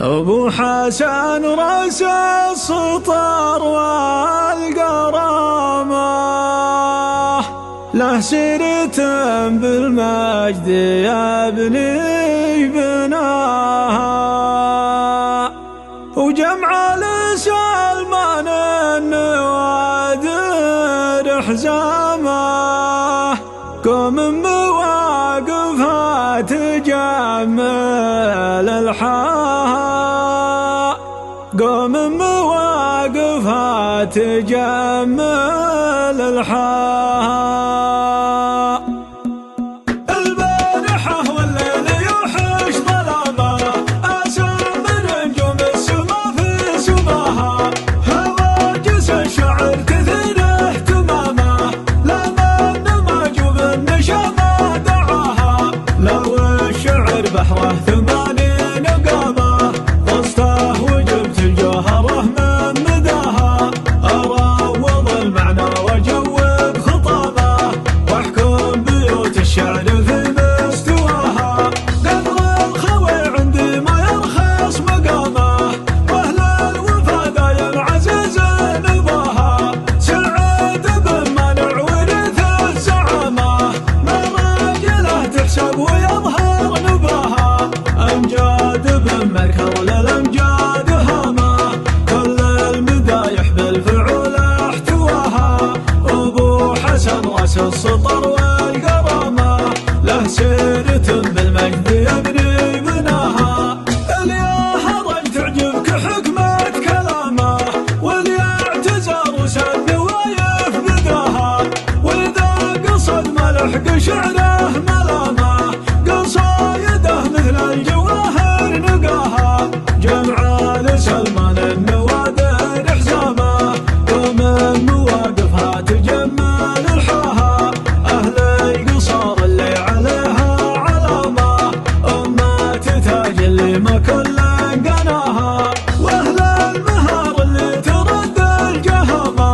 أبو حسن رأس السطر والقرامة، له سيرة بالمجد يبني بناها، وجمع لسلمان النوادر حزامه، قوم مواقفها تجمل الحاها، قوم مواقفها تجمل الحاها. البارحة والليل يوحش ظلامه، أسام نجوم السما في سماها، هواجس الشعر كثير اهتمامه، لا من معجوب النشامه دعاها، لو الشعر بحره ثمانين قامه، قصته وجبت الجوهره من مداها، أروض المعنى وجود خطابه، واحكم بيوت الشعر في مستواها، قدر الخوي عندي ما يرخص مقامه، واهل الوفا دايم عزيز نباها، سعد بن مانع ورث الزعامه، من راجله تحسب ويظهر نباها، امجاد بن مكر للامجاد هامه، كل المدايح بالفعول احتواها، ابو حسن راس السطر والقرامه، له سيرة بالمجد يبني بناها، اليا هرج تعجبك حكمة كلامه، واليعتزر وسد نوايف بداها، واذا قصد ملحق شعره ملامه، قصايده مثل الجواهر نقاها، جمع لسلمان النوادر حزامه، قوم مواقفها تجمل الحاها، اهل القصار اللي عليها علامه، امة تاج اللي ما كل قناها، واهل المهار اللي ترد الجهامه،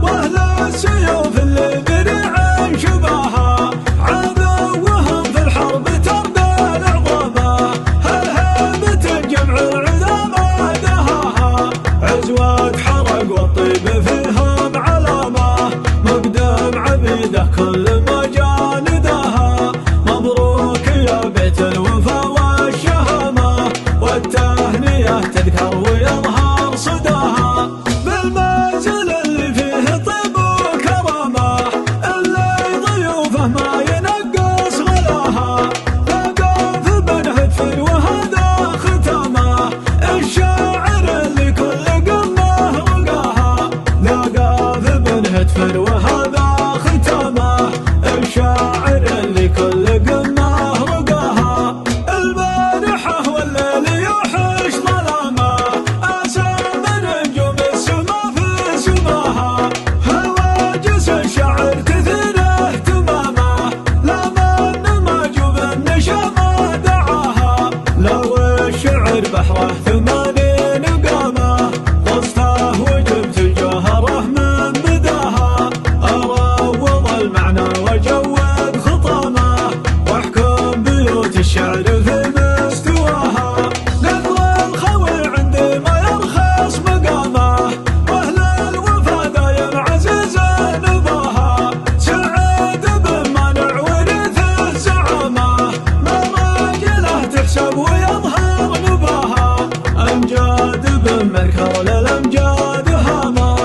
واهل السيوف اللي درع شباها، عدوهم في الحرب ترضى العظامه، هلهمة جمع العظامى دهاها، عزوة حرق والطيب فيهم علامه، مقدم عبيده كل ما جاندها، مبروك يا بيت الوفا والشهامه، والتهنئه تذكر ويظهر صداها، بالمنزل اللي فيه طيب وكرامه، اللي ضيوفه ما ينقص غلاها، ثقاف بن هتفر وهذا ختامه، الشاعر اللي كل قمه رقاها، ثقاف بن هتفر وهذا ختامه، الشاعر اللي كل قمه رقاها. البارحه والليل يوحش ظلامه، اسام نجوم السما في سماها، هواجس الشعر كثير اهتمامه، لا من معجوب النشامه دعاها، لو الشعر بحره ثمانين قامه، قصته وجبت الجوهره من مداها، أروض المعنى وجود خطامه، واحكم بيوت الشعر في مستواها، قدر الخوي عندي ما يرخص مقامه، واهل الوفا دايم عزيز نباها، سعد بن مانع ورث الزعامه، من راجله تحسب ويظهر نباها، امجاد بن مكر للامجاد هامه،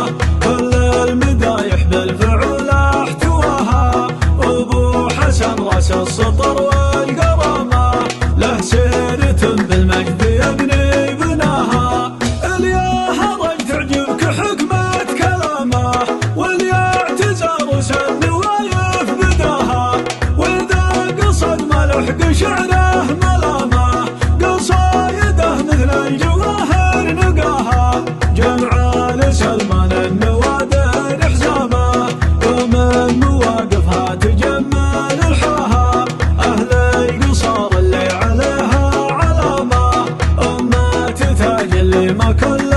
كل المدايح بالفعول احتواها، ابو حسن راس السطر والقرامه، له سيرة بالمجد يبني بناها، اليا هرج تعجبك حكمة كلامه، واليعتزر وسد نوايف بداها، واذا قصد ملحق شعره ملامه، قصايده مثل الجواهر نقاها، جمع لسلمان النوادر حزامه، قوم مواقفها تجمل الحاها، اهل القصار اللي عليها علامه، امة تاج اللي ما كل